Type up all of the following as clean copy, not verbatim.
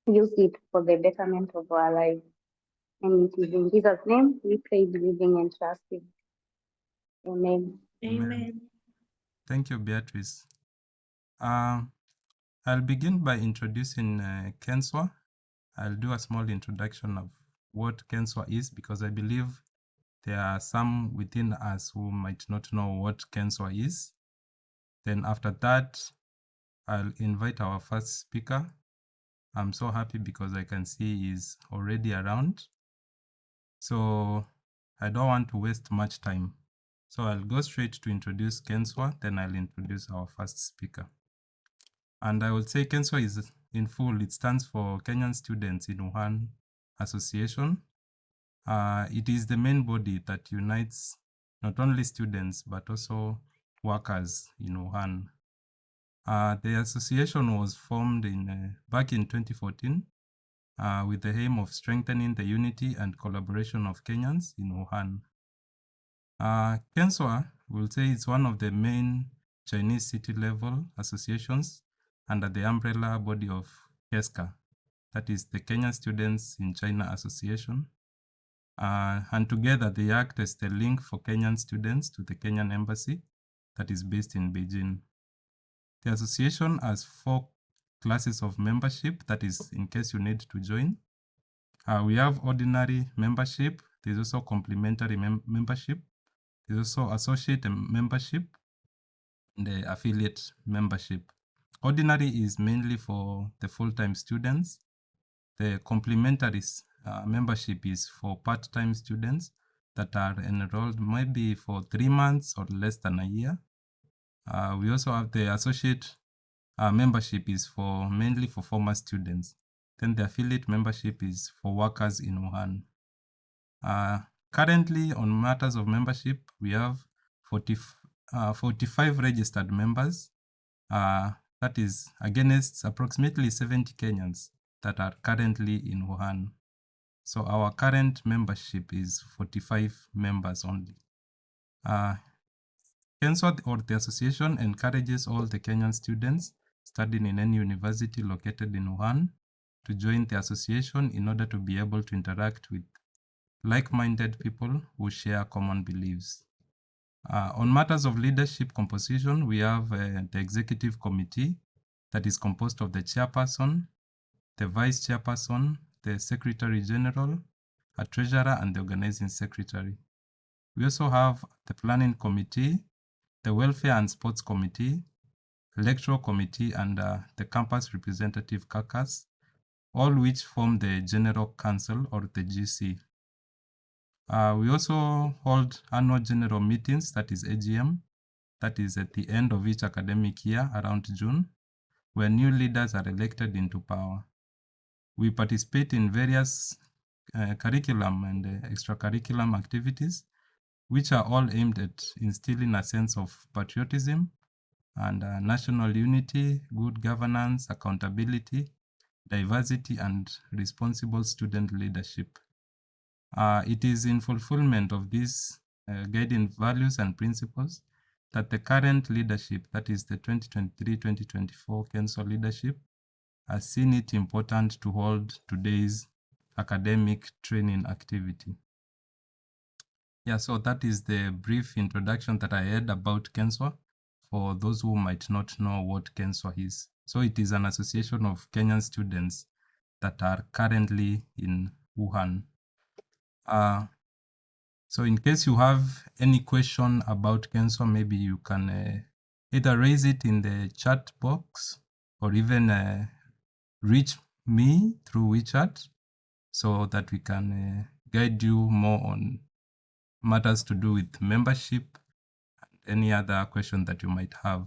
use it for the betterment of our lives. And it is in Jesus' name we pray, believing and trusting. Amen. Amen. Thank you, Beatrice. I'll begin by introducing KENSWA. I'll do a small introduction of what KENSWA is, because I believe there are some within us who might not know what KENSWA is. Then after that, I'll invite our first speaker. I'm so happy because I can see he's already around. So I don't want to waste much time. So I'll go straight to introduce KENSWA, then I'll introduce our first speaker. And I will say KENSWA is in full, it stands for Kenyan Students in Wuhan Association. It is the main body that unites not only students, but also workers in Wuhan. The association was formed back in 2014 with the aim of strengthening the unity and collaboration of Kenyans in Wuhan. KENSWA, will say, it's one of the main Chinese city-level associations under the umbrella body of KESCA, that is the Kenyan Students in China Association. And together they act as the link for Kenyan students to the Kenyan embassy that is based in Beijing. The association has 4 classes of membership, that is in case you need to join. We have ordinary membership, there's also complementary membership, there's also associate membership, and the affiliate membership. Ordinary is mainly for the full-time students. The complementary membership is for part-time students that are enrolled maybe for 3 months or less than a year. We also have the associate membership is mainly for former students. Then the affiliate membership is for workers in Wuhan. Currently, on matters of membership, we have 45 registered members. That is against approximately 70 Kenyans that are currently in Wuhan. So our current membership is 45 members only. KENSWA, or the association, encourages all the Kenyan students studying in any university located in Wuhan to join the association in order to be able to interact with like-minded people who share common beliefs. On matters of leadership composition, we have the executive committee that is composed of the chairperson, the vice chairperson, the secretary general, a treasurer, and the organizing secretary. We also have the planning committee, the welfare and sports committee, electoral committee, and the campus representative caucus, all which form the general council, or the GC. We also hold annual general meetings, that is AGM, that is at the end of each academic year around June, where new leaders are elected into power. We participate in various curriculum and extracurriculum activities, which are all aimed at instilling a sense of patriotism and national unity, good governance, accountability, diversity, and responsible student leadership. It is in fulfillment of these guiding values and principles that the current leadership, that is the 2023-2024 KENSWA leadership, has seen it important to hold today's academic training activity. Yeah, so that is the brief introduction that I had about KENSWA for those who might not know what KENSWA is. So it is an association of Kenyan students that are currently in Wuhan. So in case you have any question about KENSWA, maybe you can either raise it in the chat box or even reach me through WeChat so that we can guide you more on matters to do with membership and any other question that you might have.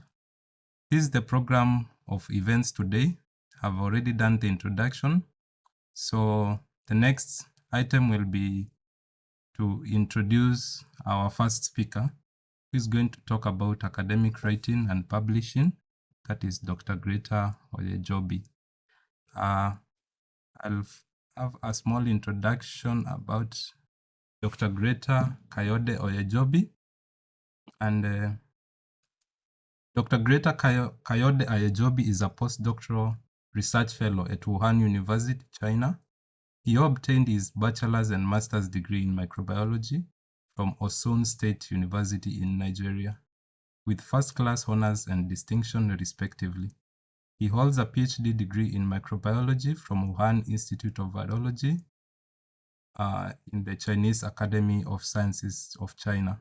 This is the program of events today. I've already done the introduction. So the next item will be to introduce our first speaker, who is going to talk about academic writing and publishing. That is Dr. Greta Oyejobi. I'll have a small introduction about Dr. Greta Kayode Oyejobi. And Dr. Greta Kayode Oyejobi is a postdoctoral research fellow at Wuhan University, China. He obtained his bachelor's and master's degree in microbiology from Osun State University in Nigeria, with first-class honors and distinction respectively. He holds a PhD degree in microbiology from Wuhan Institute of Virology in the Chinese Academy of Sciences of China.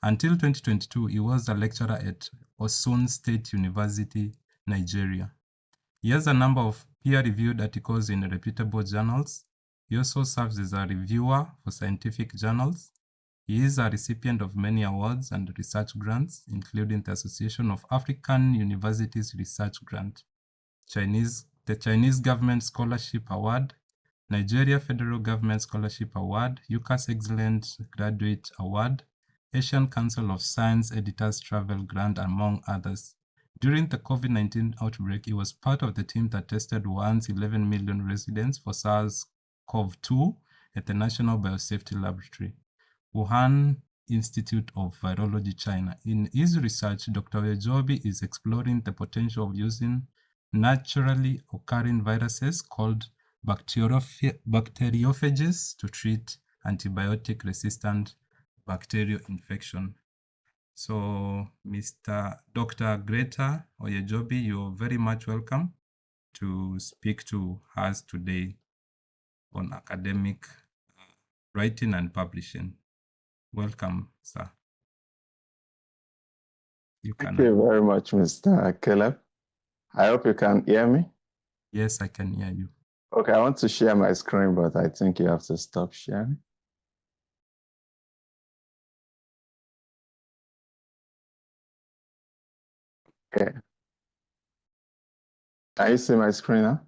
Until 2022, he was a lecturer at Osun State University, Nigeria. He has a number of peer-reviewed articles in reputable journals. He also serves as a reviewer for scientific journals. He is a recipient of many awards and research grants, including the Association of African Universities Research Grant, the Chinese Government Scholarship Award, Nigeria Federal Government Scholarship Award, UCAS Excellent Graduate Award, Asian Council of Science Editors Travel Grant, among others. During the COVID-19 outbreak, he was part of the team that tested Wuhan's 11 million residents for SARS-CoV-2 at the National Biosafety Laboratory, Wuhan Institute of Virology, China. In his research, Dr. Oyejobi is exploring the potential of using naturally occurring viruses called bacteriophages to treat antibiotic-resistant bacterial infection. So, Dr. Greta Oyejobi, you're very much welcome to speak to us today on academic writing and publishing. Welcome, sir. Thank you very much, Mr. Caleb. I hope you can hear me. Yes, I can hear you. Okay, I want to share my screen, but I think you have to stop sharing. Okay. Can you see my screen now?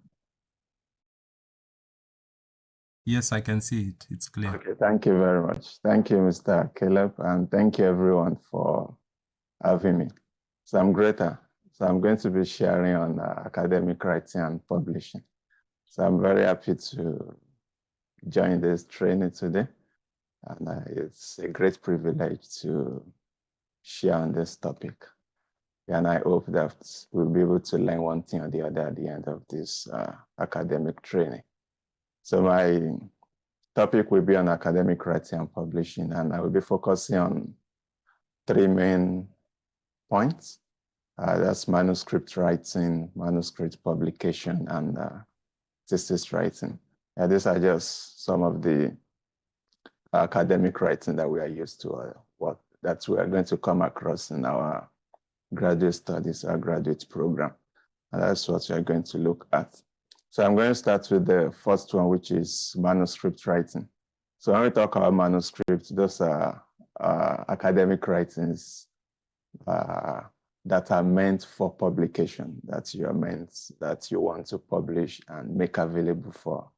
Yes, I can see it. It's clear. Okay, thank you very much. Thank you, Mr. Caleb, and thank you everyone for having me. So I'm Greta. So I'm going to be sharing on academic writing and publishing. So I'm very happy to join this training today. And it's a great privilege to share on this topic. And I hope that we'll be able to learn one thing or the other at the end of this academic training. So my topic will be on academic writing and publishing, and I will be focusing on 3 main points. That's manuscript writing, manuscript publication, and thesis writing. And these are just some of the academic writing that we are used to, that we are going to come across in our graduate studies, our graduate program. And that's what we are going to look at. So I'm going to start with the first one, which is manuscript writing. So when we talk about manuscripts, those are academic writings that are meant for publication, that you want to publish and make available for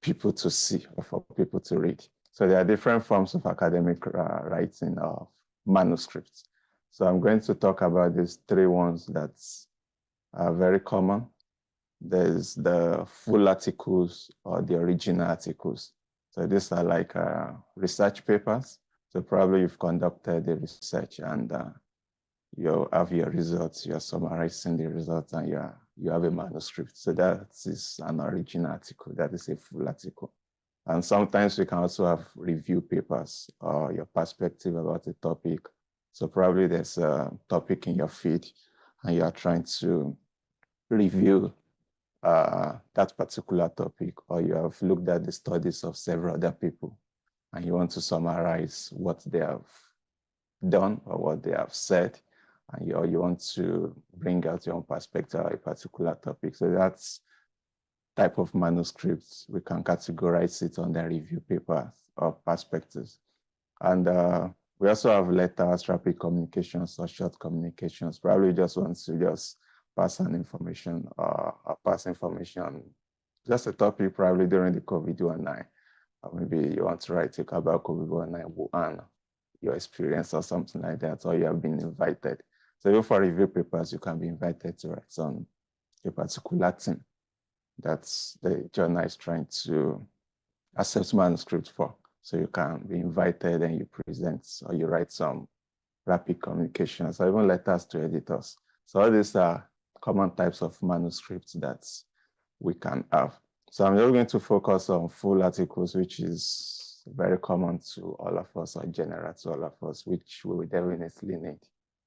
people to see or for people to read. So there are different forms of academic writing of manuscripts. So I'm going to talk about these 3 ones that are very common. There's the full articles or the original articles. So these are like research papers. So probably you've conducted the research and you have your results, you're summarizing the results, and you have a manuscript. So that is an original article, that is a full article. And sometimes we can also have review papers or your perspective about a topic. So probably there's a topic in your feed and you are trying to review that particular topic, or you have looked at the studies of several other people and you want to summarize what they have done or what they have said, and you want to bring out your own perspective on a particular topic. So that's type of manuscripts. We can categorize it under review papers or perspectives. And we also have letters, rapid communications, or short communications. Probably you just want to just pass on information or pass information, just a topic probably during the COVID-19. Or maybe you want to write about COVID-19 Wuhan, your experience or something like that, or you have been invited. So even for review papers, you can be invited to write on a particular thing that's the journal is trying to accept manuscript for. So you can be invited and you present or you write some rapid communications or even letters to editors. So all these are common types of manuscripts that we can have. So I'm just going to focus on full articles, which is very common to all of us, or general to all of us, which we will definitely need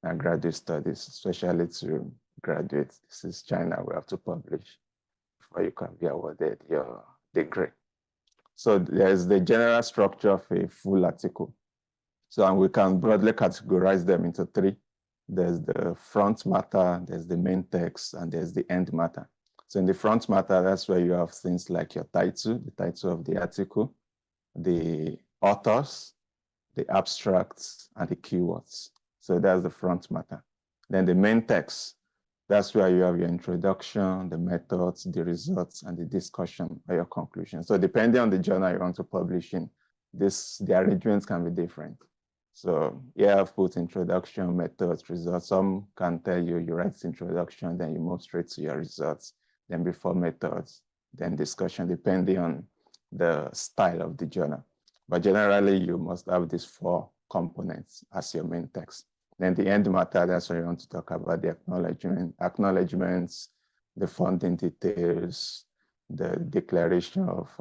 in graduate studies, especially to graduate. This is China, we have to publish before you can be awarded your degree. So there's the general structure of a full article. So and we can broadly categorize them into three. There's the front matter, there's the main text, and there's the end matter. So in the front matter, that's where you have things like your title, the title of the article, the authors, the abstracts, and the keywords. So that's the front matter. Then the main text, that's where you have your introduction, the methods, the results, and the discussion or your conclusion. So depending on the journal you want to publish in, the arrangements can be different. So yeah, I've put introduction, methods, results. Some can tell you write introduction, then you move straight to your results, then before methods, then discussion, depending on the style of the journal. But generally, you must have these four components as your main text. Then the end matter, that's where you want to talk about the acknowledgements, the funding details, the declaration of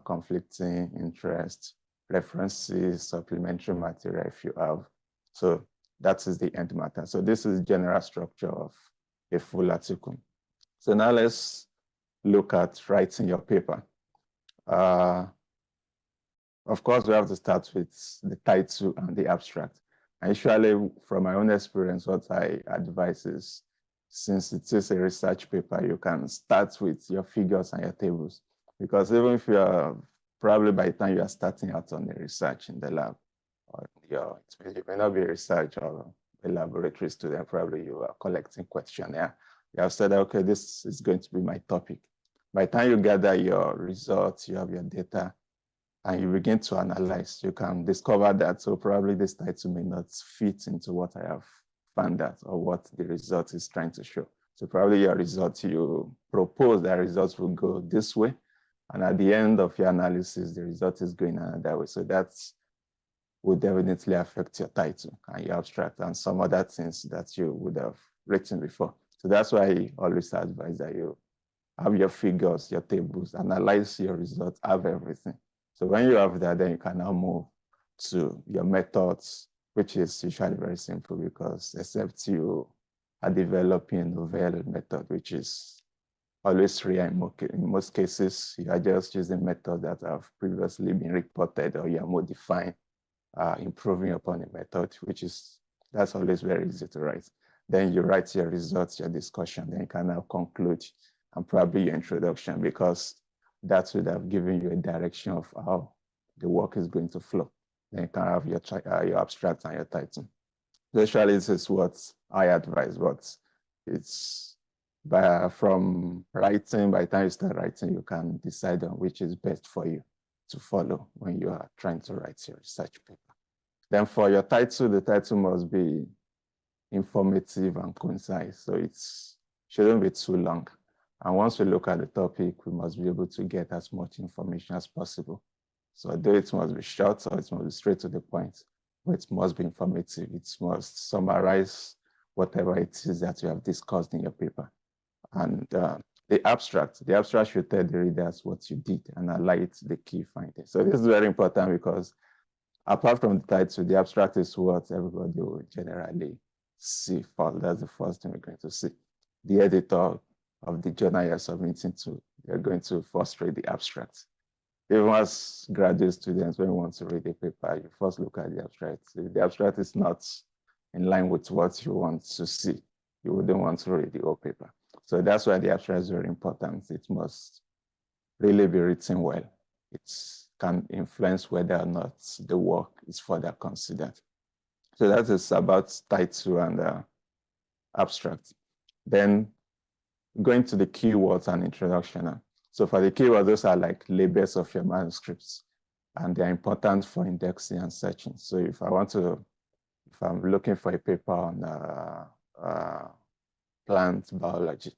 conflicting interests, references, supplementary material if you have. So that is the end matter. So this is general structure of a full article. So now let's look at writing your paper. Of course, we have to start with the title and the abstract. And usually, from my own experience, what I advise is, since it is a research paper, you can start with your figures and your tables. Because even if you are, probably by the time you are starting out on the research in the lab, or you may not be a research or a laboratory student, probably you are collecting questionnaire. You have said, okay, this is going to be my topic. By the time you gather your results, you have your data, and you begin to analyze, you can discover that, so probably this title may not fit into what I have found out or what the result is trying to show. So probably your result, you propose that results will go this way, and at the end of your analysis, the result is going another way. So that would definitely affect your title and your abstract and some other things that you would have written before. So that's why I always advise that you have your figures, your tables, analyze your results, have everything. So when you have that, then you can now move to your methods, which is usually very simple because except you are developing a novel method, which is always rare in most cases, you are just using methods that have previously been reported or you are modifying, improving upon a method, that's always very easy to write. Then you write your results, your discussion, then you can now conclude and probably your introduction because that would have given you a direction of how the work is going to flow. Then you can have your abstract and your title. Usually this is what I advise, but it's from writing, by the time you start writing, you can decide on which is best for you to follow when you are trying to write your research paper. Then for your title, the title must be informative and concise. So it shouldn't be too long. And once we look at the topic, we must be able to get as much information as possible. So though it must be short or it must be straight to the point, but it must be informative. It must summarize whatever it is that you have discussed in your paper. And the abstract should tell the readers what you did and highlight the key findings. So this is very important because apart from the title, the abstract is what everybody will generally see first. That's the first thing we're going to see. The editor of the journal you're submitting to, you're going to first read the abstract. Even as graduate students, when you want to read a paper, you first look at the abstract. If the abstract is not in line with what you want to see, you wouldn't want to read the whole paper. So that's why the abstract is very important. It must really be written well. It can influence whether or not the work is further considered. So that is about title and abstract. Then going to the keywords and introduction. So for the keywords, those are like labels of your manuscripts, and they're important for indexing and searching. So if I'm looking for a paper on plant biology,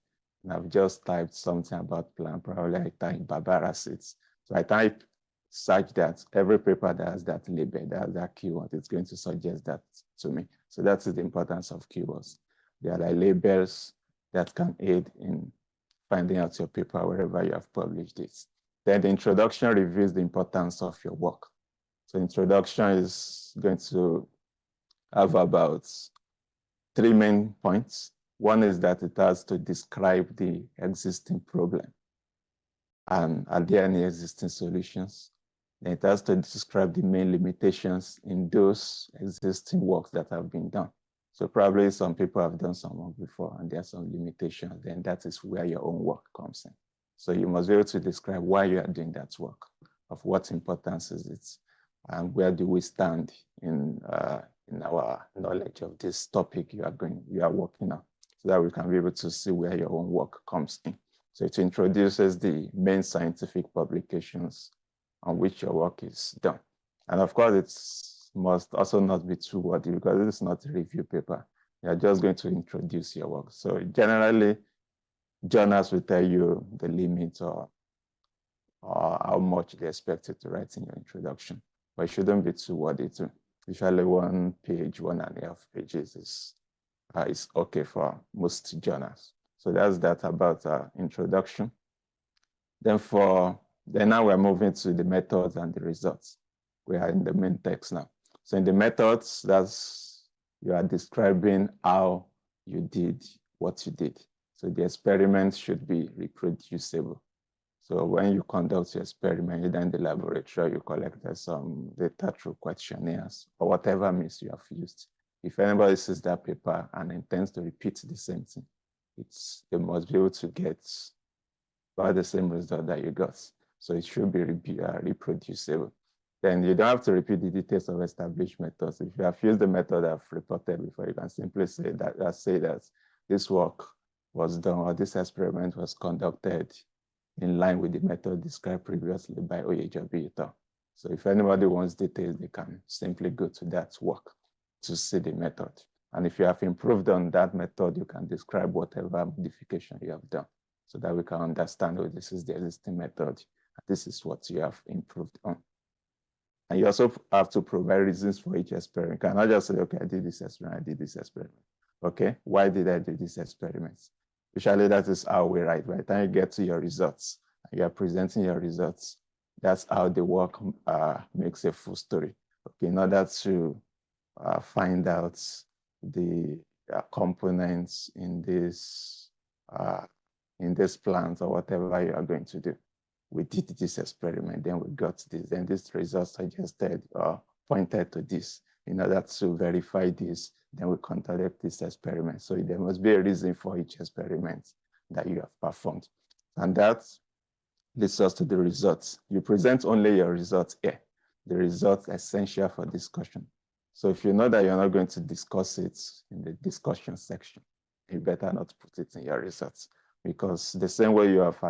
and I've just typed something about plant, probably I type Barbara seeds. So I type search that, every paper that has that label, that has that keyword, it's going to suggest that to me. So that is the importance of keywords. They are like labels that can aid in finding out your paper wherever you have published it. Then the introduction reveals the importance of your work. So introduction is going to have about 3 main points. One is that it has to describe the existing problem and are there any existing solutions. Then it has to describe the main limitations in those existing works that have been done. So probably some people have done some work before and there are some limitations, then that is where your own work comes in. So you must be able to describe why you are doing that work, of what importance is it, and where do we stand in our knowledge of this topic you are working on, so that we can be able to see where your own work comes in. So it introduces the main scientific publications on which your work is done. And of course, it must also not be too wordy because it's not a review paper. You're just going to introduce your work. So generally, journals will tell you the limit or how much they expect you to write in your introduction. But it shouldn't be too wordy too. Usually 1 page, 1.5 pages is okay for most journals. So that's that about introduction. Then now we're moving to the methods and the results. We are in the main text now. So in the methods, you are describing how you did what you did. So the experiment should be reproducible. So when you conduct your experiment, either in the laboratory, you collected some data through questionnaires or whatever means you have used. If anybody sees that paper and intends to repeat the same thing, they must be able to get about the same result that you got. So it should be reproducible. Then you don't have to repeat the details of established methods. If you have used the method I've reported before, you can simply say that this work was done or this experiment was conducted in line with the method described previously by Oyejobi et al. So if anybody wants details, they can simply go to that work to see the method. And if you have improved on that method, you can describe whatever modification you have done so that we can understand, oh, this is the existing method. This is what you have improved on. And you also have to provide reasons for each experiment. You cannot just say, okay, I did this experiment, I did this experiment. Okay, why did I do this experiment? Usually that is how we write. By the time you get to your results, and you are presenting your results, that's how the work makes a full story. Okay, in order to find out the components in this plant or whatever you are going to do. We did this experiment, then we got this, then this result suggested or pointed to this. In order to verify this, then we conducted this experiment. So there must be a reason for each experiment that you have performed. And that leads us to the results. You present only your results here. The results are essential for discussion. So if you know that you're not going to discuss it in the discussion section, you better not put it in your results, because the same way you have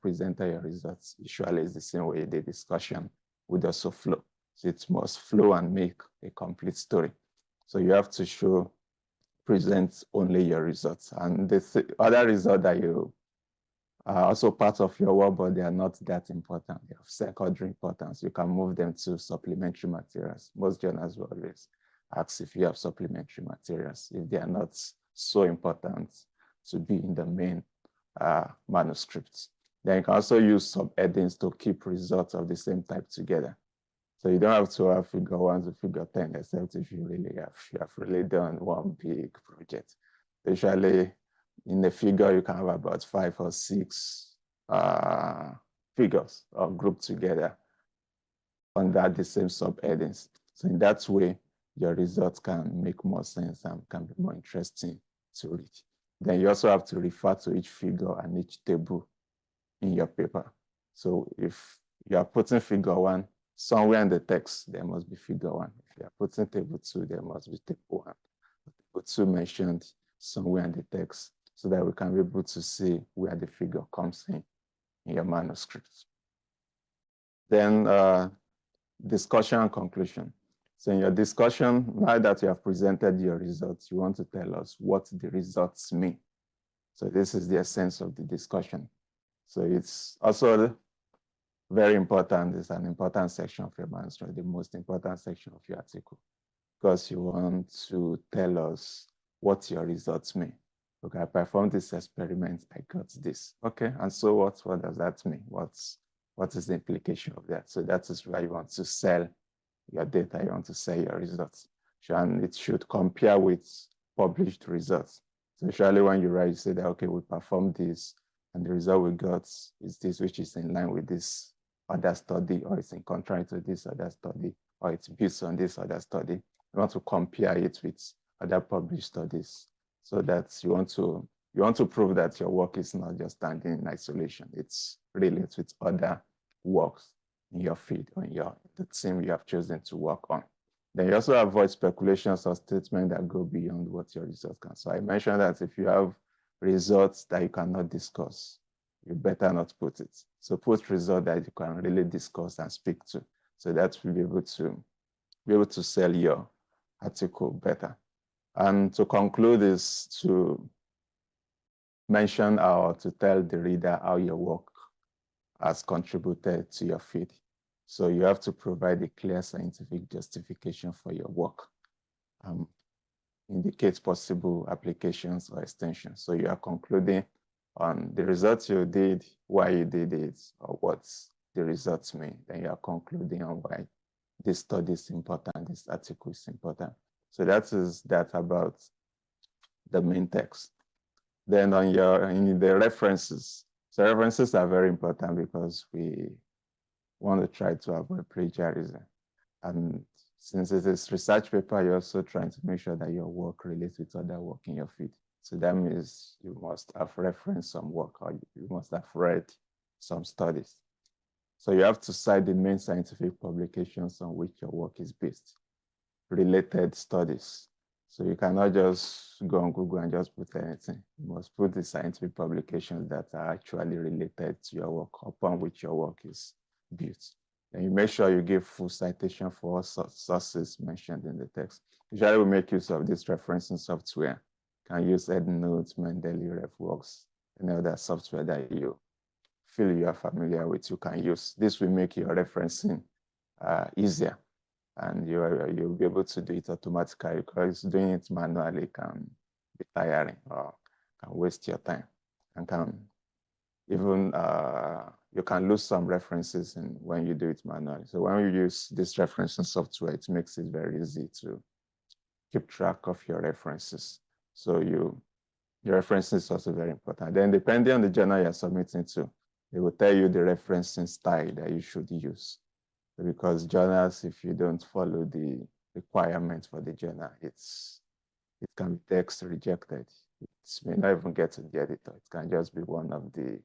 presented your results, usually is the same way the discussion would also flow. So it must flow and make a complete story. So you have to present only your results. And the other result that you are also part of your work, but they are not that important. They have secondary importance. You can move them to supplementary materials. Most journals will always ask if you have supplementary materials, if they are not so important to be in the main manuscripts. Then you can also use subheadings to keep results of the same type together. So you don't have to have figure 1 to figure 10, except if you have really done one big project. Usually in a figure, you can have about 5 or 6 figures or grouped together under the same subheadings. So in that way, your results can make more sense and can be more interesting to read. Then you also have to refer to each figure and each table in your paper. So if you are putting figure 1, somewhere in the text, there must be figure 1. If you are putting table 2, there must be table 1. Table 2 mentioned somewhere in the text so that we can be able to see where the figure comes in your manuscript. Then discussion and conclusion. So in your discussion, now that you have presented your results, you want to tell us what the results mean. So this is the essence of the discussion. So it's also very important. It's an important section of your manuscript, the most important section of your article, because you want to tell us what your results mean. Okay, I performed this experiment, I got this. Okay, and so what does that mean? What is the implication of that? So that is why you want to sell your data, you want to sell your results. And it should compare with published results. So usually when you write, you say that, okay, we performed this, and the result we got is this, which is in line with this other study, or it's in contrary to this other study, or it's based on this other study. You want to compare it with other published studies, so that you want to prove that your work is not just standing in isolation. It's related with other works in your field or in the team you have chosen to work on. Then you also avoid speculations or statements that go beyond what your results can. So I mentioned that if you have results that you cannot discuss, you better not put it. So put results that you can really discuss and speak to, so that you'll be able to sell your article better. And to conclude is to mention or to tell the reader how your work has contributed to your field. So you have to provide a clear scientific justification for your work. Indicate possible applications or extensions. So you are concluding on the results you did, why you did it, or what the results mean. Then you are concluding on why this study is important, this article is important. So that is that about the main text. Then in the references, so references are very important because we want to try to avoid plagiarism. And since it is research paper, you're also trying to make sure that your work relates with other work in your field. So that means you must have referenced some work, or you must have read some studies. So you have to cite the main scientific publications on which your work is based, related studies. So you cannot just go on Google and just put anything. You must put the scientific publications that are actually related to your work, upon which your work is built. And you make sure you give full citation for all sources mentioned in the text. Usually we make use of this referencing software. You can use EndNote, Mendeley, RefWorks, any other software that you feel you are familiar with, you can use. This will make your referencing easier, and you'll be able to do it automatically, because doing it manually can be tiring or can waste your time, and can even you can lose some references when you do it manually. So when you use this referencing software, it makes it very easy to keep track of your references. So your referencing is also very important. Then depending on the journal you're submitting to, they will tell you the referencing style that you should use. Because journals, if you don't follow the requirements for the journal, it can be text rejected. It may not even get to the editor. It can just be one of the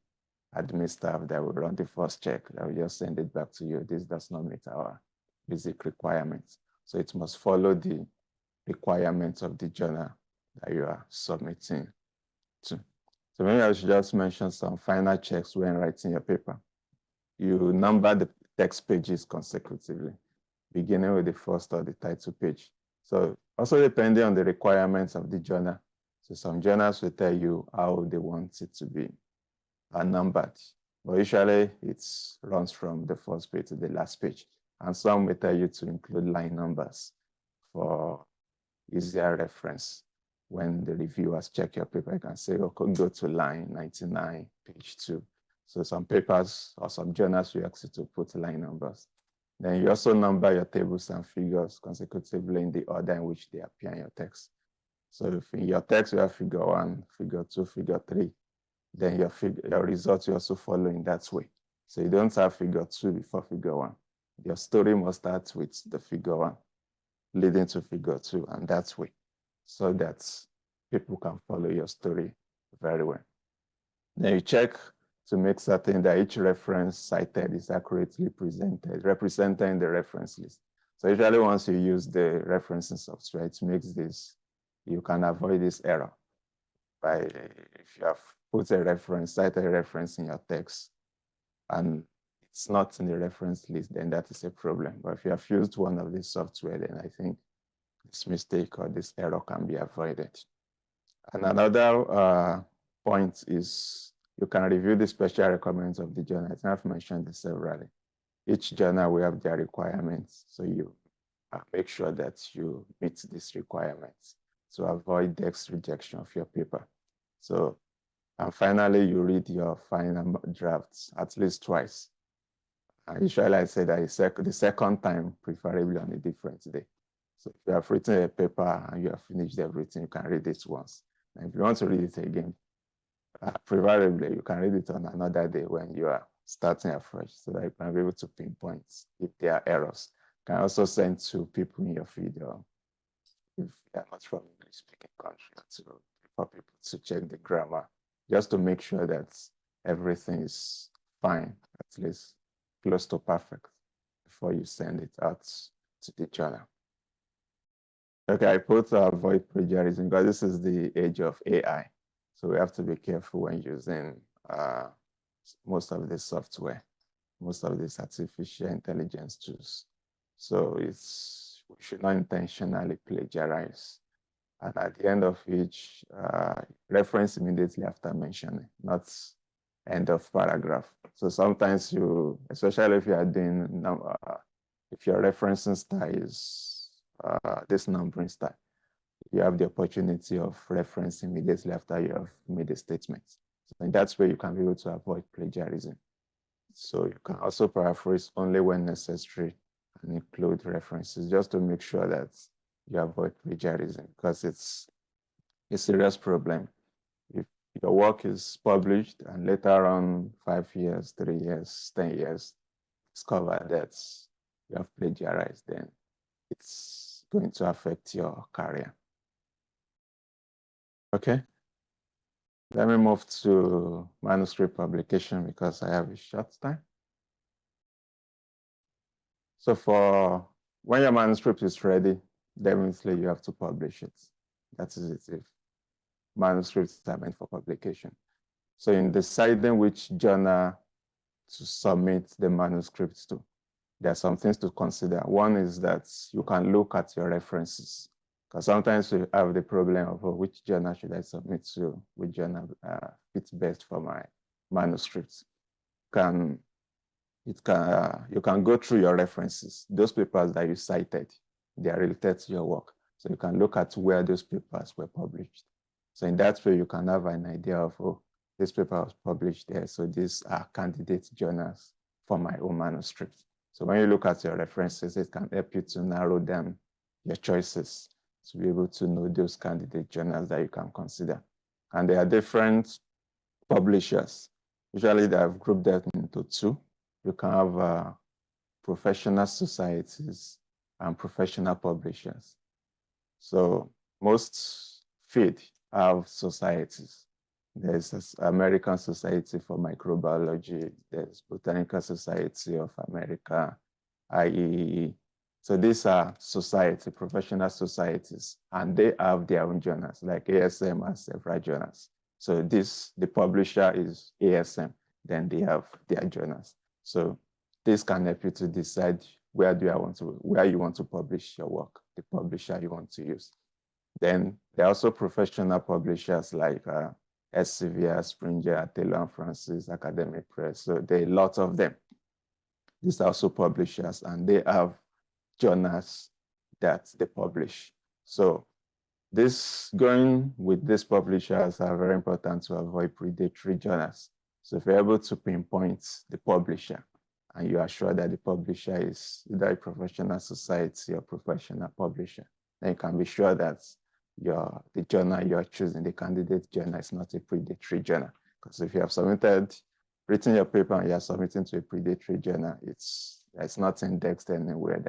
admin staff that will run the first check, that will just send it back to you. This does not meet our basic requirements. So it must follow the requirements of the journal that you are submitting to. So maybe I should just mention some final checks when writing your paper. You number the text pages consecutively, beginning with the first or the title page. So also depending on the requirements of the journal. So some journals will tell you how they want it to be numbered, but usually it runs from the first page to the last page. And some will tell you to include line numbers for easier reference. When the reviewers check your paper, you can say, okay, go to line 99, page 2. So some papers or some journals will ask you to put line numbers. Then you also number your tables and figures consecutively in the order in which they appear in your text. So if in your text you have figure 1, figure 2, figure 3, then your results will also follow in that way. So you don't have figure 2 before figure 1. Your story must start with the figure 1, leading to figure 2, and that way, so that people can follow your story very well. Then you check to make certain that each reference cited is accurately represented in the reference list. So usually once you use the referencing software, it makes this, you can avoid this error by, if you have put a reference, cited a reference in your text, and it's not in the reference list, then that is a problem. But if you have used one of these software, then I think this mistake or this error can be avoided. And another point is you can review the special requirements of the journal. I think I've mentioned this severally. Each journal will have their requirements, so you make sure that you meet these requirements to avoid text rejection of your paper. So, and finally, you read your final drafts at least twice. Usually I say that the second time, preferably on a different day. So if you have written a paper and you have finished everything, you can read it once. And if you want to read it again, preferably you can read it on another day when you are starting afresh, so that you can be able to pinpoint if there are errors. You can also send to people in your field, or if they are not from English-speaking country, for people to check the grammar, just to make sure that everything is fine, at least close to perfect, before you send it out to the journal. Okay, I put avoid plagiarism because this is the age of AI. So we have to be careful when using most of the software, most of these artificial intelligence tools. So we should not intentionally plagiarize. And at the end of each, reference immediately after mentioning, not end of paragraph. So sometimes you, especially if you are doing, if your referencing style is this numbering style, you have the opportunity of referencing immediately after you have made a statement. So that's where you can be able to avoid plagiarism. So you can also paraphrase only when necessary and include references, just to make sure that you avoid plagiarism, because it's a serious problem. If your work is published and later on 5 years, 3 years, 10 years, discover that you have plagiarized, then it's going to affect your career. Okay. Let me move to manuscript publication because I have a short time. So for when your manuscript is ready, definitely you have to publish it. That is it, if manuscripts are meant for publication. So in deciding which journal to submit the manuscripts to, there are some things to consider. One is that you can look at your references, because sometimes we have the problem of which journal should I submit to, which journal fits best for my manuscripts. You can go through your references. Those papers that you cited, they are related to your work. So you can look at where those papers were published. So in that way, you can have an idea of, oh, this paper was published there, so these are candidate journals for my own manuscript. So when you look at your references, it can help you to narrow down your choices to be able to know those candidate journals that you can consider. And there are different publishers. Usually they have grouped them into two. You can have professional societies and professional publishers. So most fields have societies. There's American Society for Microbiology, there's Botanical Society of America, IEEE. So these are professional societies, and they have their own journals, like ASM has several journals. So the publisher is ASM, then they have their journals. So this can help you to decide where you want to publish your work, the publisher you want to use. Then there are also professional publishers like Elsevier, Springer, Taylor & Francis, Academic Press. So there are a lot of them. These are also publishers, and they have journals that they publish. So going with these publishers are very important to avoid predatory journals. So if you're able to pinpoint the publisher, and you are sure that the publisher is either a professional society or professional publisher, then you can be sure that the journal you're choosing, the candidate journal, is not a predatory journal. Because if you have written your paper and you're submitting to a predatory journal, it's not indexed anywhere.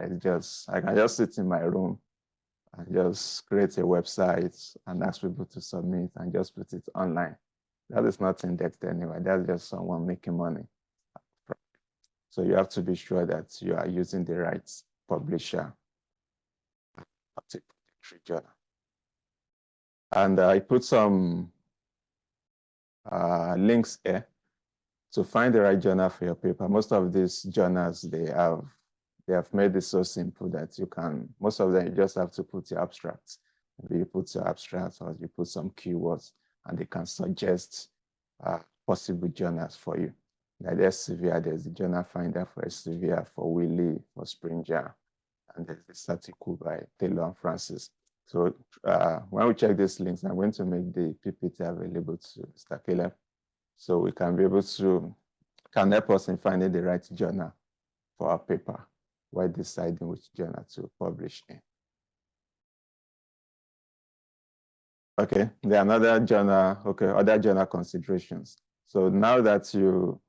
I can just sit in my room and just create a website and ask people to submit and just put it online. That is not indexed anywhere. That's just someone making money. So you have to be sure that you are using the right publisher, not a predatory journal. And I put some links here to find the right journal for your paper. Most of these journals, they have made it so simple that most of them, you just have to put your abstracts. Maybe you put your abstracts or you put some keywords, and they can suggest possible journals for you. Like Elsevier, there's the journal finder for Elsevier, for Wiley, for Springer, and there's this article by Taylor & Francis. So when we check these links, I'm going to make the PPT available to Mr. Caleb, so we can be able to, can help us in finding the right journal for our paper while deciding which journal to publish in. Okay, there are another journal, okay, other journal considerations. So now that you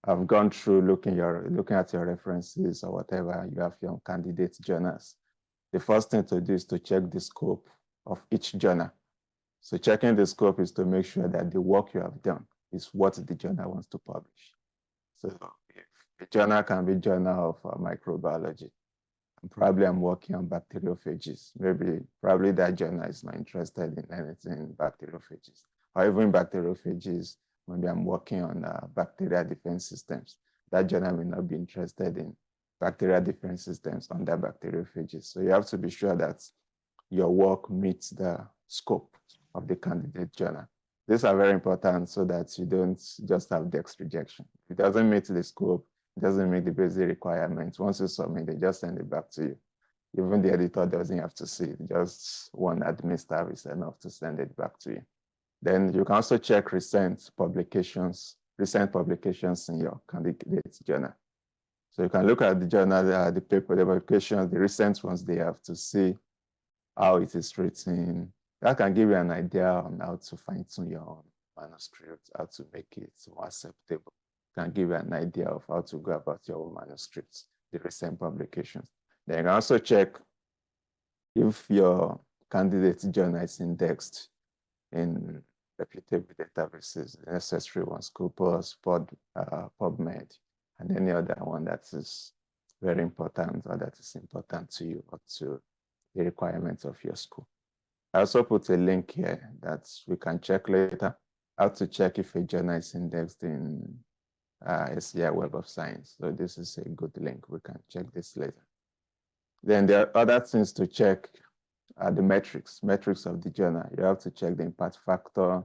have gone through looking at your references or whatever, you have your candidate journals. The first thing to do is to check the scope of each journal. So checking the scope is to make sure that the work you have done is what the journal wants to publish. So if the journal can be journal of microbiology, and probably I'm working on bacteriophages. Probably that journal is not interested in anything in bacteriophages. Or even bacteriophages, maybe I'm working on bacterial defense systems. That journal may not be interested in bacterial defense systems under bacteriophages. So you have to be sure that your work meets the scope of the candidate journal. These are very important so that you don't just have text rejection. If it doesn't meet the scope, it doesn't meet the basic requirements. Once you submit, they just send it back to you. Even the editor doesn't have to see it. Just one admin staff is enough to send it back to you. Then you can also check recent publications in your candidate journal. So you can look at the journal, the paper, the publications, the recent ones they have to see how it is written. That can give you an idea on how to fine-tune your own manuscript, how to make it more acceptable. Can give you an idea of how to go about your own manuscripts, the recent publications. Then you can also check if your candidate journal is indexed in reputable databases, the necessary ones, Scopus, PubMed, and any other one that is very important or that is important to you or to the requirements of your school. I also put a link here that we can check later, how to check if a journal is indexed in SCI Web of Science. So this is a good link. We can check this later. Then there are other things to check, the metrics of the journal. You have to check the impact factor,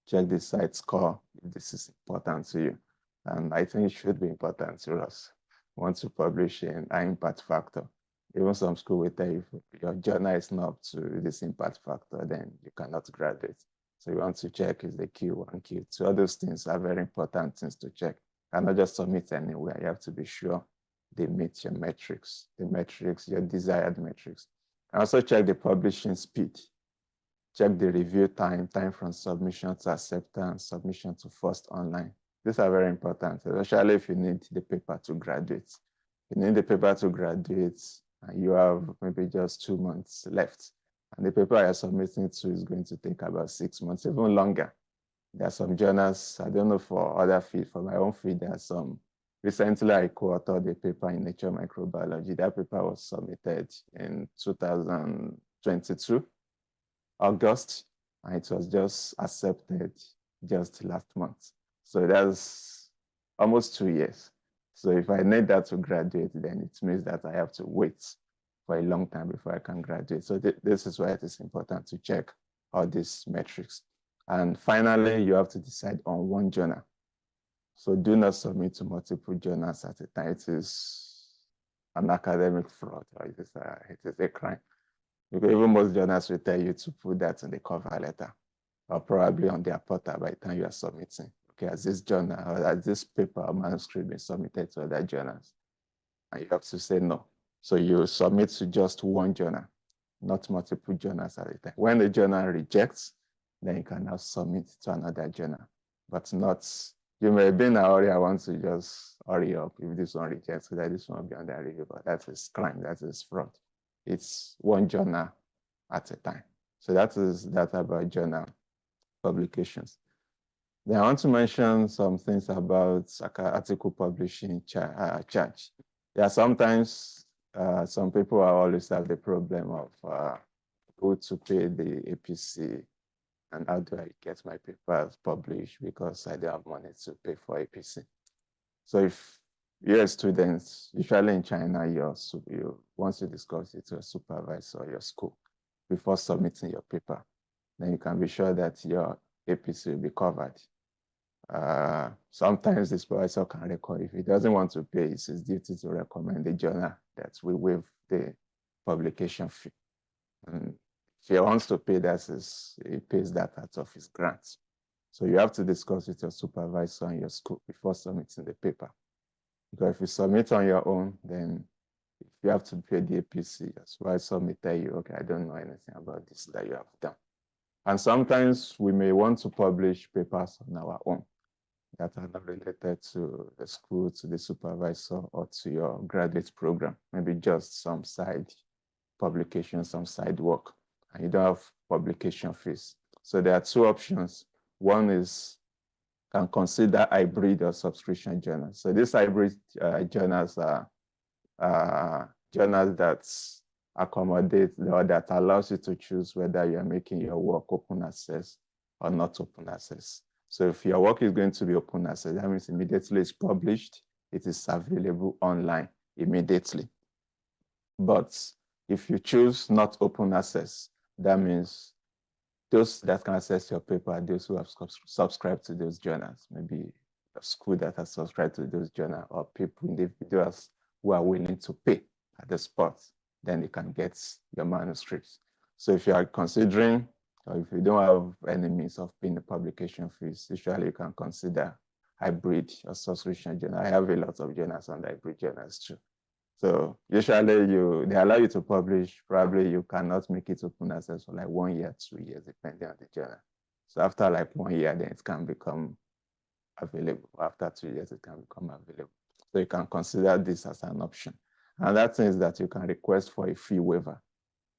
check the site score, if this is important to you. And I think it should be important to us. Want to publish an high impact factor. Even some school will tell you if your journal is not up to this impact factor, then you cannot graduate. So you want to check is the Q1, Q2. All those things are very important things to check. You cannot just submit anywhere. You have to be sure they meet your metrics, your desired metrics. And also check the publishing speed. Check the review time from submission to acceptance, submission to first online. These are very important, especially if you need the paper to graduate. You need the paper to graduate, and you have maybe just 2 months left. And the paper you're submitting to is going to take about 6 months, even longer. There are some journals, I don't know for other field, for my own field, there are some. Recently, I co-authored a paper in Nature Microbiology. That paper was submitted in 2022, August, and it was just accepted just last month. So that's almost 2 years. So if I need that to graduate, then it means that I have to wait for a long time before I can graduate. So this is why it is important to check all these metrics. And finally, you have to decide on one journal. So do not submit to multiple journals at a time. It is an academic fraud, or it is a crime. Because even most journals will tell you to put that in the cover letter, or probably on their portal by the time you are submitting. Okay, has this journal or has this paper or manuscript been submitted to other journals? And you have to say no. So you submit to just one journal, not multiple journals at a time. When the journal rejects, then you can now submit to another journal, but not, you may be in a hurry, I want to just hurry up if this one rejects, so that this one will be under review, but that is crime, that is fraud. It's one journal at a time. So that is that about journal publications. Then I want to mention some things about article publishing charge. Yeah, sometimes some people always have the problem of who to pay the APC and how do I get my papers published because I don't have money to pay for APC. So if you're a student, usually in China, once you discuss it to a supervisor or your school before submitting your paper, then you can be sure that your APC will be covered. Sometimes the supervisor can record if he doesn't want to pay, it's his duty to recommend the journal that we waive the publication fee. And if he wants to pay that, he pays that out of his grants. So you have to discuss with your supervisor and your school before submitting the paper. Because if you submit on your own, then if you have to pay the APC, that's why some may tell you, okay, I don't know anything about this that you have done. And sometimes we may want to publish papers on our own that are not related to the school, to the supervisor, or to your graduate program. Maybe just some side publication, some side work, and you don't have publication fees. So there are two options. One is can consider hybrid or subscription journals. So these hybrid journals are journals that accommodate or that allows you to choose whether you are making your work open access or not open access. So if your work is going to be open access, that means immediately it's published, it is available online immediately. But if you choose not open access, that means those that can access your paper are those who have subscribed to those journals, maybe a school that has subscribed to those journals, or people, individuals who are willing to pay at the spot, then they can get your manuscripts. So if you are considering, or if you don't have any means of paying the publication fees, usually you can consider hybrid or subscription journal. I have a lot of journals and hybrid journals too. So usually they allow you to publish, probably you cannot make it open access for like 1 year, 2 years, depending on the journal. So after like 1 year, then it can become available. After 2 years, it can become available. So you can consider this as an option. And that means that you can request for a fee waiver.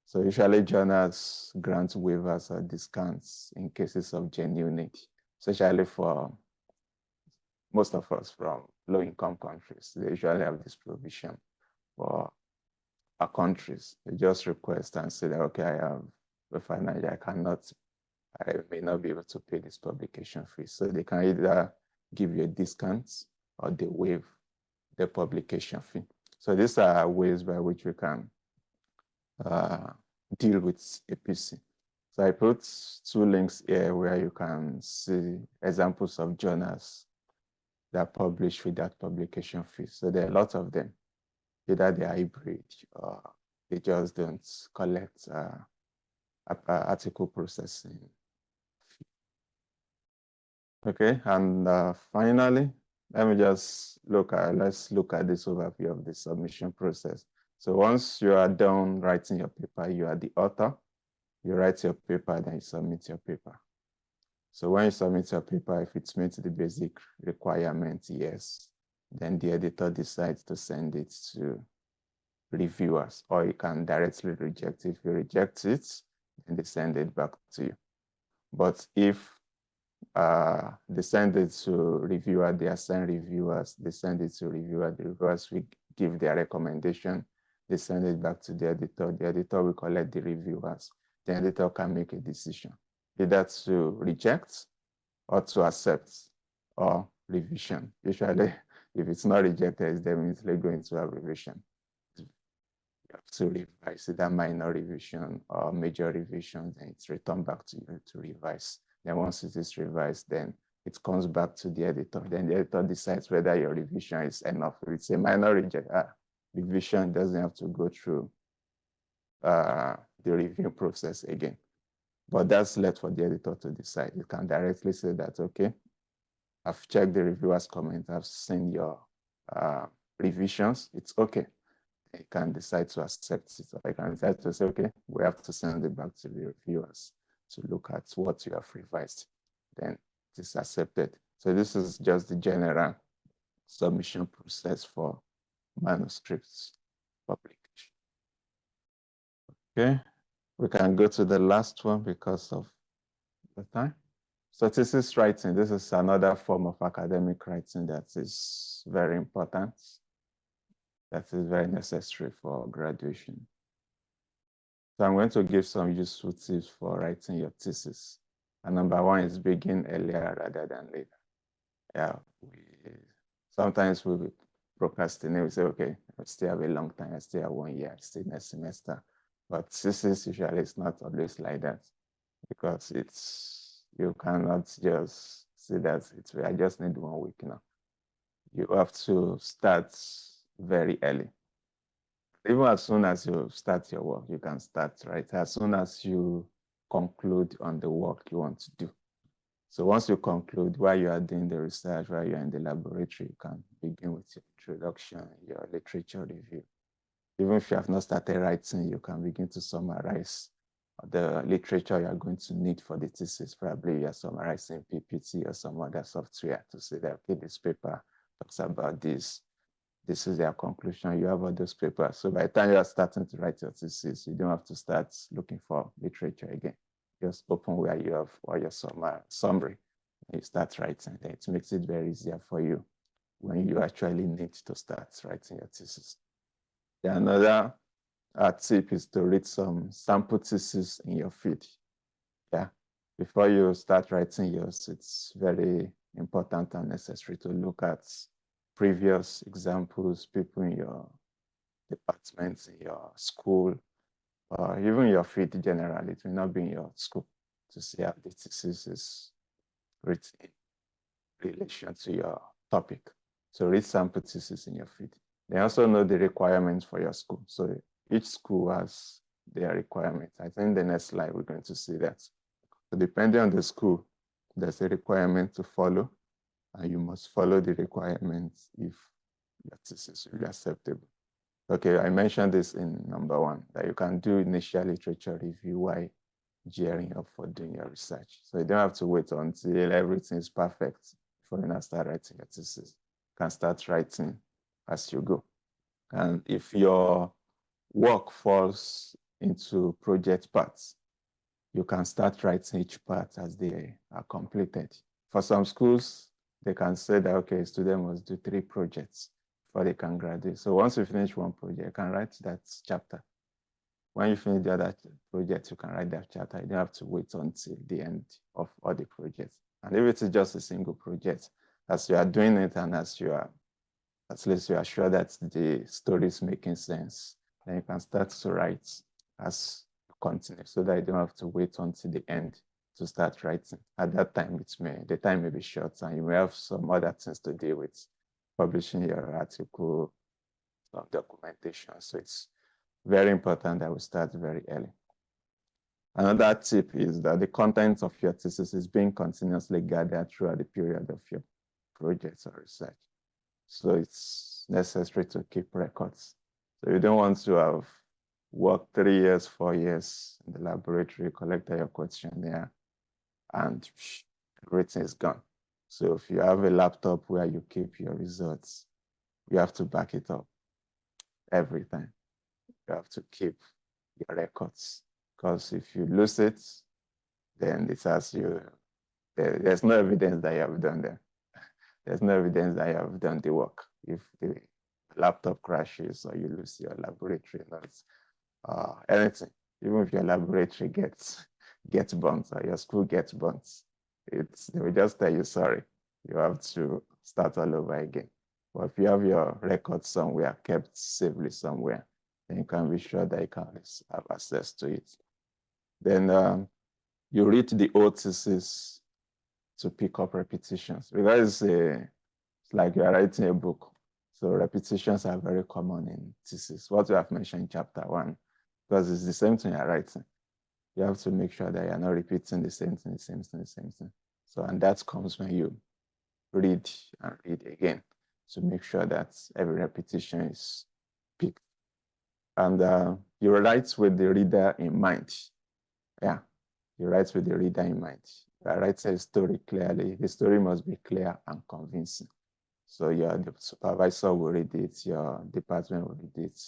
So usually journals grant waivers or discounts in cases of genuine need, especially for most of us from low-income countries. They usually have this provision for our countries. They just request and say that, okay, I have a financial, I may not be able to pay this publication fee. So they can either give you a discount or they waive the publication fee. So these are ways by which we can deal with APC. So I put 2 links here where you can see examples of journals that publish without publication fee. So there are a lot of them. Either they're hybrid or they just don't collect article processing. Okay, and finally, let's look at this overview of the submission process. So once you are done writing your paper, you are the author, you write your paper, then you submit your paper. So when you submit your paper, if it meets the basic requirements, yes, then the editor decides to send it to reviewers, or you can directly reject it. If you reject it, then they send it back to you. But if they send it to reviewer, they assign reviewers, they send it to reviewer, the reviewers will give their recommendation, they send it back to the editor will collect the reviewers, the editor can make a decision, either to reject or to accept or revision. Usually, if it's not rejected, it's definitely going to have revision. You have to revise either minor revision or major revision, then it's returned back to you to revise. Then once it is revised, then it comes back to the editor. Then the editor decides whether your revision is enough. If it's a minor revision, doesn't have to go through the review process again. But that's left for the editor to decide. You can directly say that, okay, I've checked the reviewer's comment, I've seen your revisions, it's okay. You can decide to accept it, or you can decide to say, okay, we have to send it back to the reviewers to look at what you have revised. Then it is accepted. So this is just the general submission process for manuscripts publication. Okay, we can go to the last one because of the time. So thesis writing, this is another form of academic writing that is very important, that is very necessary for graduation. So I'm going to give some useful tips for writing your thesis. And number 1 is begin earlier rather than later. Yeah, sometimes we procrastinate. We say, okay, I still have a long time. I still have 1 year. I still next semester. But thesis usually is not always like that, because you cannot just say that I just need 1 week now. You have to start very early. Even as soon as you start your work, you can start, right? As soon as you conclude on the work you want to do. So once you conclude, while you are doing the research, while you're in the laboratory, you can begin with your introduction, your literature review. Even if you have not started writing, you can begin to summarize the literature you are going to need for the thesis. Probably you are summarizing PPT or some other software to say that, okay, this paper talks about this. This is their conclusion. You have all those papers. So by the time you are starting to write your thesis, you don't have to start looking for literature again. Just open where you have all your summary. You start writing. Then it makes it very easier for you when you actually need to start writing your thesis. Then another tip is to read some sample thesis in your field. Yeah, before you start writing yours, it's very important and necessary to look at previous examples, people in your departments, in your school, or even your field generally. It may not be in your school, to see how the thesis is written in relation to your topic. So read sample thesis in your field. They also know the requirements for your school. So each school has their requirements. I think the next slide we're going to see that. So depending on the school, there's a requirement to follow, and you must follow the requirements if your thesis will be acceptable. Okay, I mentioned this in number 1, that you can do initial literature review while gearing up for doing your research. So you don't have to wait until everything is perfect before you start writing your thesis. You can start writing as you go. And if your work falls into project parts, you can start writing each part as they are completed. For some schools, they can say that, okay, a student must do 3 projects before they can graduate. So once you finish one project, you can write that chapter. When you finish the other project, you can write that chapter. You don't have to wait until the end of all the projects. And if it is just a single project, as you are doing it and as you are, at least you are sure that the story is making sense, then you can start to write as you continue, so that you don't have to wait until the end to start writing. At that time, the time may be short and you may have some other things to deal with, publishing your article, some documentation. So it's very important that we start very early. Another tip is that the content of your thesis is being continuously gathered throughout the period of your project or research. So it's necessary to keep records. So you don't want to have worked 3 years, 4 years in the laboratory, collected your questionnaire, and everything is gone. So if you have a laptop where you keep your results, you have to back it up every time. You have to keep your records, because if you lose it, then it has there's no evidence that you have done that. There's no evidence that you have done the work. If the laptop crashes or you lose your laboratory notes, anything, even if your laboratory gets burnt or your school gets burnt, they will just tell you, sorry, you have to start all over again. But if you have your records somewhere, kept safely somewhere, then you can be sure that you can have access to it. Then you read the old thesis to pick up repetitions, because it's like you are writing a book. So repetitions are very common in thesis. What we have mentioned in chapter 1, because it's the same thing you're writing. You have to make sure that you're not repeating the same thing, the same thing, the same thing. So, and that comes when you read and read again to make sure that every repetition is picked. And you write with the reader in mind. Yeah, you write with the reader in mind. You write a story clearly. The story must be clear and convincing. So the supervisor will read it, your department will read it,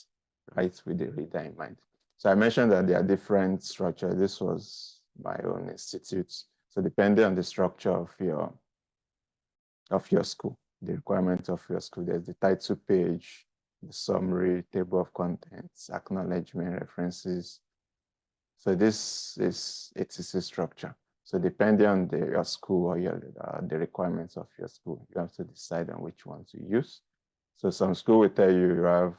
write with the reader in mind. So I mentioned that there are different structures. This was my own institute. So depending on the structure of your school, the requirements of your school, there's the title page, the summary, table of contents, acknowledgement, references. So this is a thesis structure. So depending on your school or the requirements of your school, you have to decide on which one to use. So some school will tell you have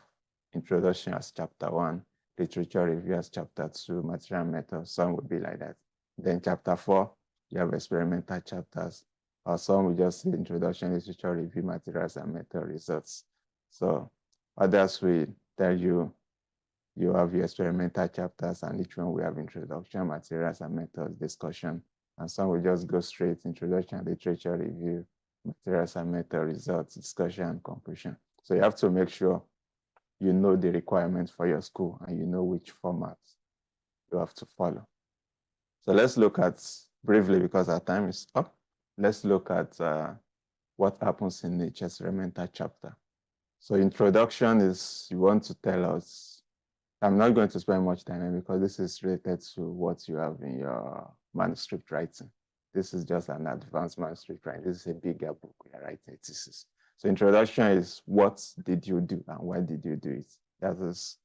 introduction as chapter 1, literature review as chapter 2, material method. Some will be like that. Then chapter 4, you have experimental chapters. Or some will just say introduction, literature review, materials and method results. So others will tell you you have your experimental chapters, and each one we have introduction, materials and methods, discussion, and some will just go straight introduction, literature review, materials and method, results, discussion, and conclusion. So you have to make sure you know the requirements for your school and you know which format you have to follow. So let's look at, briefly because our time is up, let's look at what happens in each experimental chapter. So introduction is, you want to tell us, I'm not going to spend much time because this is related to what you have in your manuscript writing. This is just an advanced manuscript writing. This is a bigger book we are writing a thesis. So introduction is, what did you do and why did you do it? That is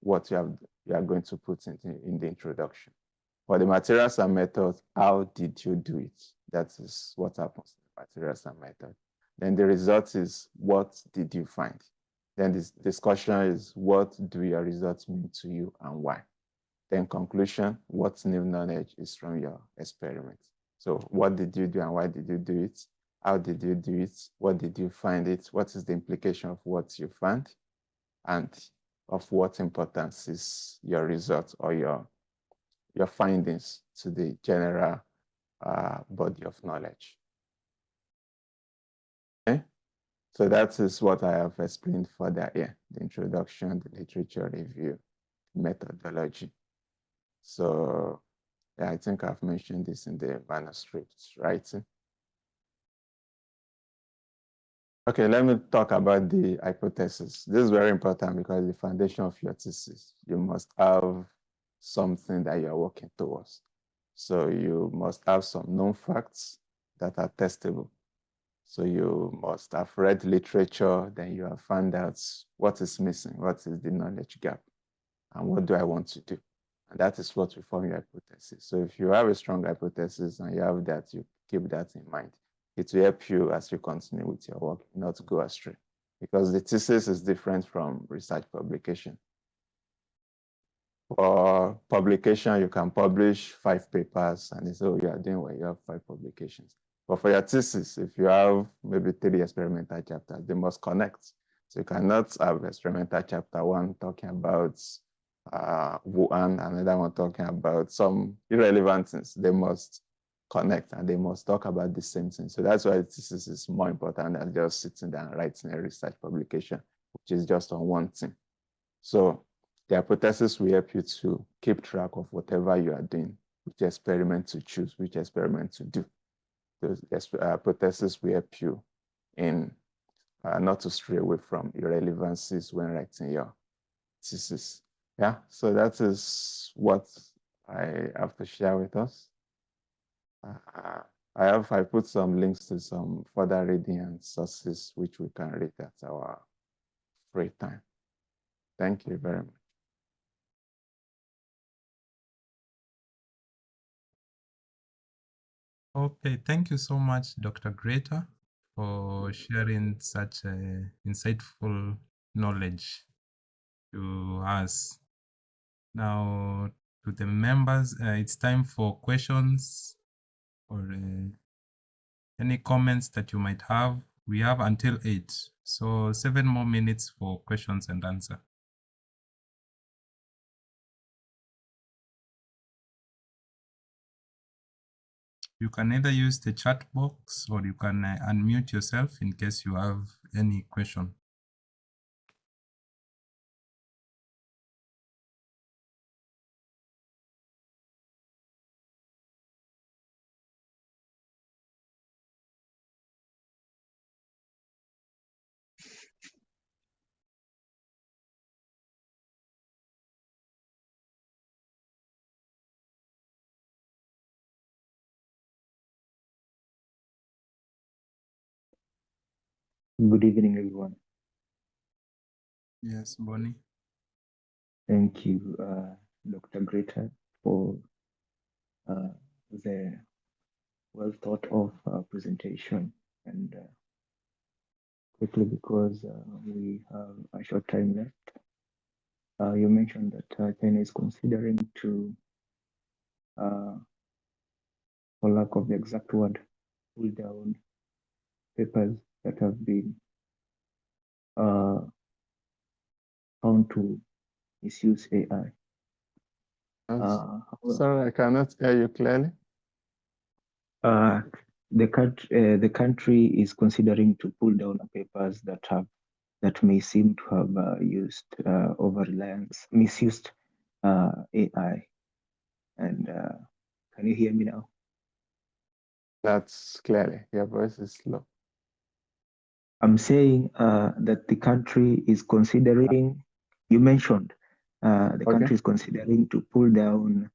what you are going to put in the introduction. For the materials and methods, how did you do it? That is what happens in the materials and method. Then the result is, what did you find? Then this discussion is, what do your results mean to you and why? Then conclusion, what new knowledge is from your experiment? So what did you do and why did you do it? How did you do it? What did you find it? What is the implication of what you found? And of what importance is your result or your findings to the general body of knowledge. Okay, so that is what I have explained further here, the introduction, the literature review, methodology. So yeah, I think I've mentioned this in the manuscript writing. Okay, let me talk about the hypothesis. This is very important because the foundation of your thesis, you must have something that you're working towards. So you must have some known facts that are testable. So you must have read literature, then you have found out what is missing, what is the knowledge gap, and what do I want to do? And that is what will form your hypothesis. So if you have a strong hypothesis and you have that, you keep that in mind. It will help you as you continue with your work, not to go astray, because the thesis is different from research publication. For publication, you can publish 5 papers and it's, oh, you are doing well, you have 5 publications. But for your thesis, if you have maybe 3 experimental chapters, they must connect. So you cannot have experimental chapter 1 talking about Wuhan, another one talking about some irrelevant things. They must connect and they must talk about the same thing. So that's why thesis is more important than just sitting down and writing a research publication, which is just on one thing. So the hypothesis will help you to keep track of whatever you are doing, which experiment to choose, which experiment to do. The hypothesis will help you in not to stray away from irrelevancies when writing your thesis. Yeah, so that is what I have to share with us. I put some links to some further reading and sources which we can read at our free time. Thank you very much. Okay, thank you so much, Dr. Greta, for sharing such insightful knowledge to us. Now, to the members, it's time for questions or any comments that you might have. We have until 8, so 7 more minutes for questions and answer. You can either use the chat box or you can unmute yourself in case you have any question. Good evening, everyone. Yes, Bonnie. Thank you, Dr. Greta, for the well thought of presentation. And quickly, because we have a short time left, you mentioned that Kenya is considering to, for lack of the exact word, pull down papers that have been found to misuse AI. Sorry, I cannot hear you clearly. The country is considering to pull down papers that may seem to have used misused AI. And can you hear me now? That's clearly. Your voice is low. I'm saying that the country is considering. You mentioned the country is considering to pull down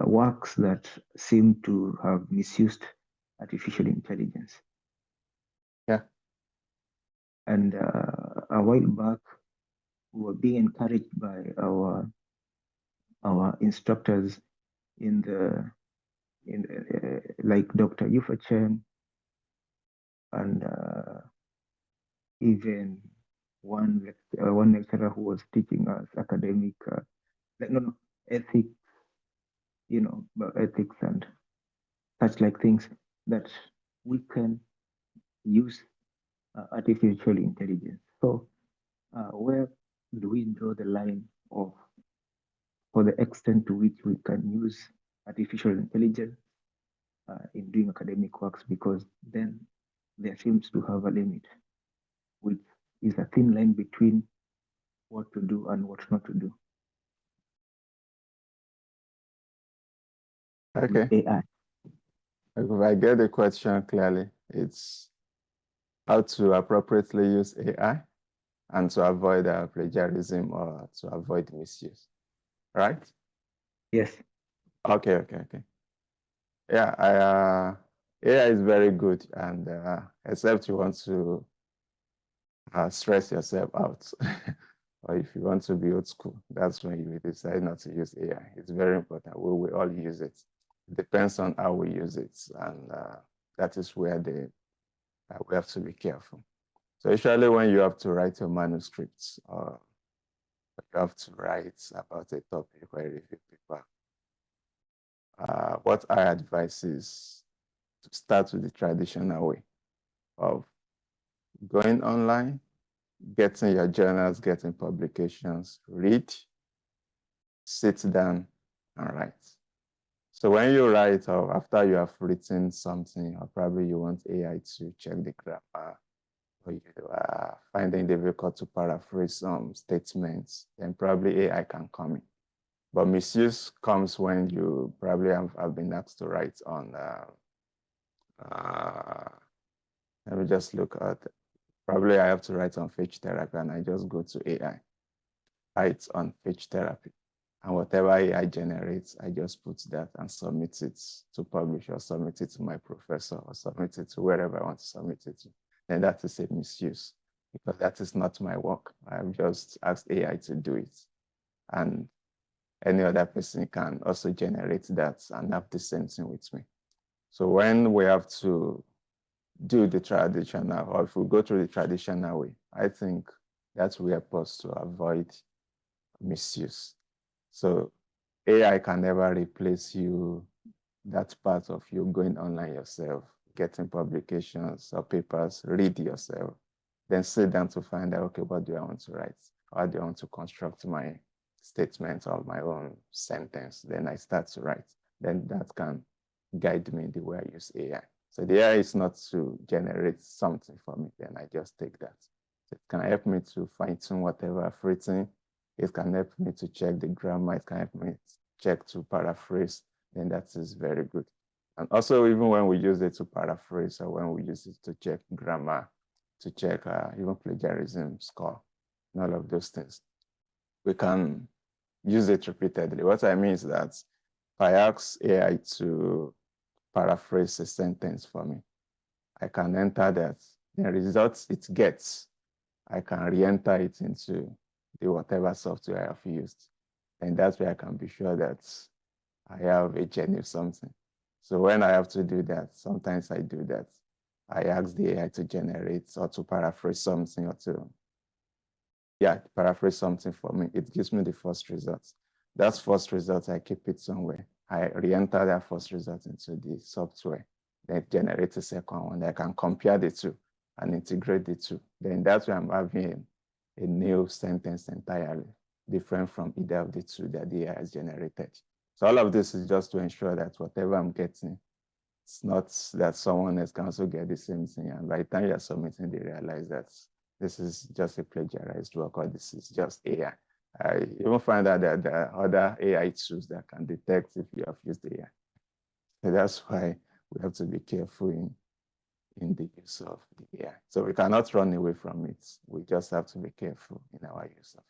works that seem to have misused artificial intelligence. Yeah. And a while back, we were being encouraged by our instructors like Dr. Yufa Chen and even one lecturer who was teaching us academic ethics, ethics and such like things, that we can use artificial intelligence. So where do we draw the line of for the extent to which we can use artificial intelligence in doing academic works? Because then there seems to have a limit, which is a thin line between what to do and what not to do. Okay. AI. If I get the question clearly, it's how to appropriately use AI and to avoid plagiarism or to avoid misuse, right? Yes. Okay. Yeah, AI is very good, and except you want to stress yourself out, or if you want to be old school, that's when you decide not to use AI. It's very important. We will all use it. It depends on how we use it, and that is where we have to be careful. So usually when you have to write your manuscripts or you have to write about a topic or a review paper, what I advise is to start with the traditional way of going online, getting your journals, getting publications, read, sit down and write. So when you write or after you have written something, or probably you want AI to check the grammar, or you are finding it difficult to paraphrase some statements, then probably AI can come in. But misuse comes when you probably have been asked to write on, let me just look at, probably I have to write on phage therapy and I just go to AI, write on phage therapy. And whatever AI generates, I just put that and submit it to publish or submit it to my professor or submit it to wherever I want to submit it to. Then that is a misuse because that is not my work. I've just asked AI to do it. And any other person can also generate that and have the same thing with me. So when we have to do the traditional, or if we go through the traditional way, I think that's where us to avoid misuse. So AI can never replace you, that part of you going online yourself, getting publications or papers, read yourself, then sit down to find out, okay, what do I want to write? How do I want to construct my statement or my own sentence? Then I start to write. Then that can guide me the way I use AI. So the AI is not to generate something for me, then I just take that. So it can help me to fine-tune whatever I've written. It can help me to check the grammar. It can help me check to paraphrase. Then that is very good. And also, even when we use it to paraphrase or when we use it to check grammar, to check even plagiarism score, and all of those things, we can use it repeatedly. What I mean is that if I ask AI to paraphrase a sentence for me, I can enter that. The results it gets, I can re-enter it into the whatever software I have used. And that's where I can be sure that I have a genuine something. So when I have to do that, sometimes I do that. I ask the AI to generate or to paraphrase something or to, paraphrase something for me. It gives me the first result. That first result, I keep it somewhere. I re-enter that first result into the software. Then generate a second one. I can compare the two and integrate the two. Then that's where I'm having a new sentence entirely, different from either of the two that the AI has generated. So all of this is just to ensure that whatever I'm getting, it's not that someone else can also get the same thing. And by the time you're submitting, they realize that this is just a plagiarized work or this is just AI. I even find out that there are other AI tools that can detect if you have used AI. So that's why we have to be careful in the use of the AI. So we cannot run away from it. We just have to be careful in our use of it.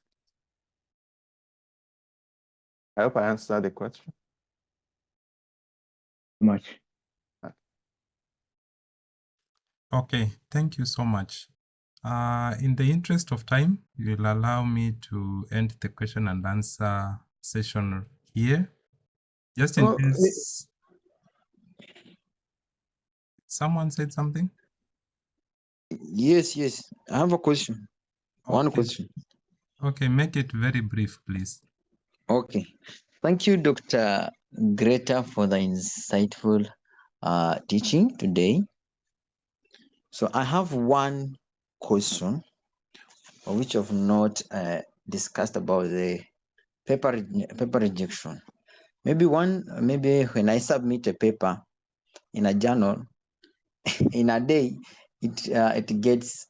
I hope I answered the question. Much. Okay, thank you so much. In the interest of time, you'll allow me to end the question and answer session here. Just in case someone said something. Yes, I have a question. One Okay. question. Okay, make it very brief, please. Okay. Thank you, Dr. Greta, for the insightful teaching today. So I have one question which I've not discussed about the paper rejection. Maybe when I submit a paper in a journal, in a day, it gets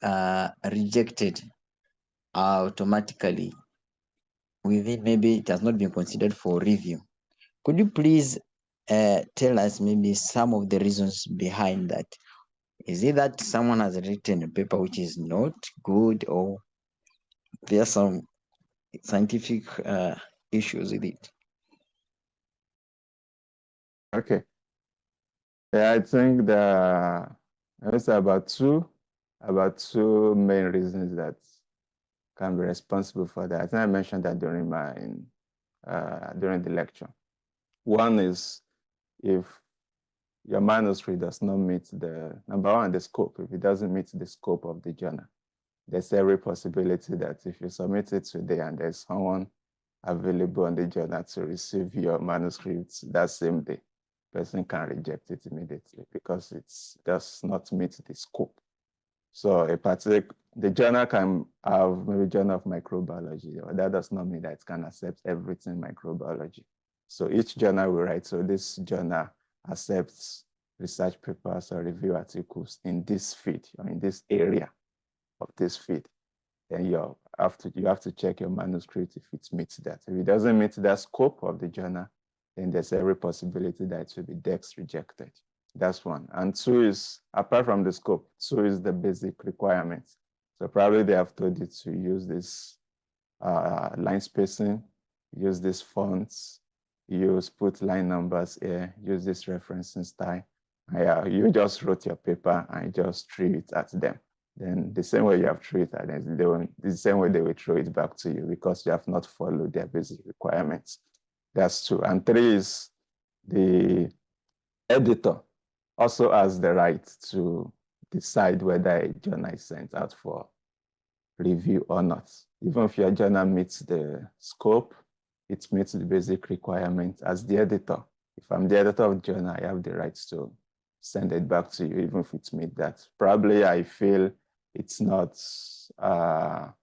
rejected automatically. Within, maybe it has not been considered for review. Could you please tell us maybe some of the reasons behind that? Is it that someone has written a paper which is not good, or there are some scientific issues with it? Okay. Yeah, I think there's about two main reasons that can be responsible for that. I think I mentioned that during the lecture. One is if your manuscript does not meet number one, the scope. If it doesn't meet the scope of the journal, there's every possibility that if you submit it today and there's someone available on the journal to receive your manuscript that same day, person can reject it immediately because it does not meet the scope. So the journal can have maybe journal of microbiology, or that does not mean that it can accept everything microbiology. So each journal we write, so this journal accepts research papers or review articles in this field or in this area of this field. Then you have to check your manuscript if it meets that. If it doesn't meet that scope of the journal, then there's every possibility that it will be DEX rejected. That's one. And two is, apart from the scope, two is the basic requirements. So probably they have told you to use this line spacing, use these fonts, put line numbers here, use this referencing style. You just wrote your paper and just threw it at them. Then the same way you have thrown it at them, the same way they will throw it back to you because you have not followed their basic requirements. That's two. And three is the editor also has the right to decide whether a journal is sent out for review or not. Even if your journal meets the scope, it meets the basic requirements as the editor. If I'm the editor of the journal, I have the right to send it back to you, even if it meets that. Probably I feel it's not so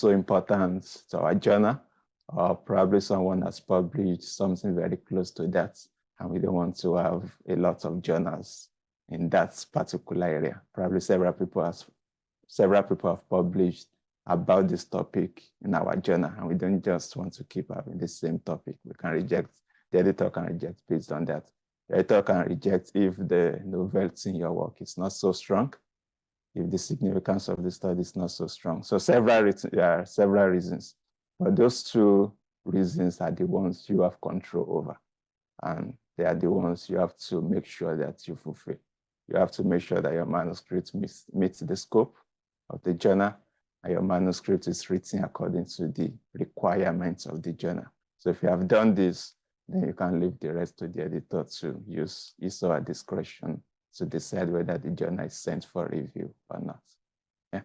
important to our journal, or probably someone has published something very close to that, and we don't want to have a lot of journals in that particular area. Probably several people have published about this topic in our journal, and we don't just want to keep having the same topic. The editor can reject based on that. The editor can reject if the novelty in your work is not so strong, if the significance of the study is not so strong. So there are several reasons, but those two reasons are the ones you have control over, and they are the ones you have to make sure that you fulfill. You have to make sure that your manuscript meets the scope of the journal, and your manuscript is written according to the requirements of the journal. So if you have done this, then you can leave the rest to the editor to use his or her discretion to decide whether the journal is sent for review or not. Yeah.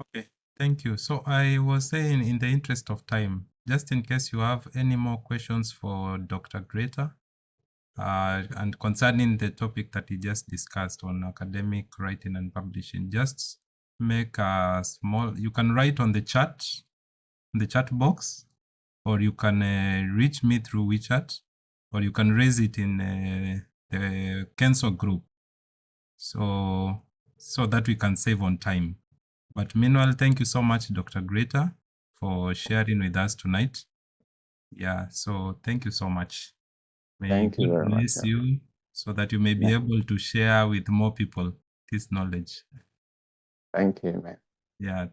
Okay, thank you. So I was saying, in the interest of time, just in case you have any more questions for Dr. Greta, And concerning the topic that you just discussed on academic writing and publishing, just make a small, you can write on the chat box, or you can reach me through WeChat, or you can raise it in the KENSWA group, so that we can save on time. But meanwhile, thank you so much, Dr. Greta, for sharing with us tonight. Yeah, so thank you so much. May Thank you God very much. bless you, so that you may be Yeah. able to share with more people this knowledge. Thank you, man. Yeah.